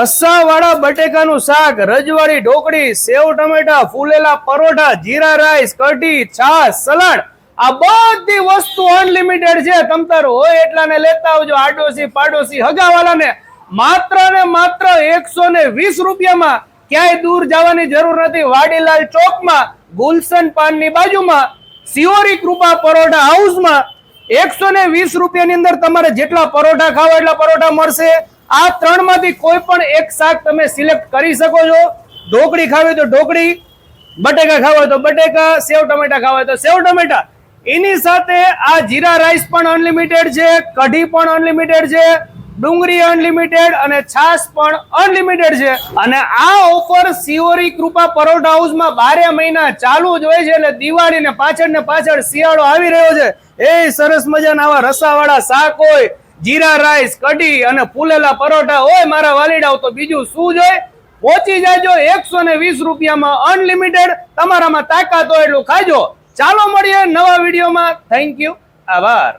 રસ્સાવાળા બટેકાનું શાક, રજવાડી ઢોકળી, સેવ ટમેટા, ફૂલેલા પરોઠા, જીરા રાઈસ, કઢી, છાશ, સલાડ, આ બધી વસ્તુ અનલિમિટેડ છે. તમતાર હોય એટલાને લેતા આવજો. આડોશી પાડોશી હગાવાલાને માત્ર ને માત્ર 120 રૂપિયામાં. ક્યાંય દૂર જવાની જરૂર નથી. વાડીલાલ ચોકમાં ગુલશન પાનની બાજુમાં સિયોરી કૃપા પરોઠા હાઉસમાં 120 રૂપિયાની અંદર તમારે જેટલા પરોઠા ખાવા એટલા પરોઠા મળશે. આ ત્રણમાંથી કોઈ પણ એક શાક તમે સિલેક્ટ કરી શકો છો. ઢોકળી ખાવી તો ઢોકળી, બટેકા ખાવા તો બટેકા, સેવ ટમેટા ખાવા તો સેવ ટમેટા. એની સાથે આ જીરા રાઈસ પણ અનલિમિટેડ છે, કઢી પણ અનલિમિટેડ છે, ડુંગળી અનલિમિટેડ અને છાશ પણ અનલિમિટેડ છે. અને આ ઓફર સિયોરી કૃપા પરોઠા હાઉસમાં 12 મહિના ચાલુ જ હોય છે. એટલે દિવાળી ને પાછળ શિયાળો આવી રહ્યો છે. એ સરસ મજાના આવા રસાવાળા શાક હોય, જીરા રાઈસ, કઢી અને ફૂલેલા પરોઠા હોય મારા વાલીડાઓ, તો બીજું શું જોઈએ? પહોંચી જાજો 120 રૂપિયામાં અનલિમિટેડ. તમારામાં તાકાત હોય એટલું ખાજો. ચાલો મળીએ નવા વિડીયોમાં. થેન્ક યુ, આભાર.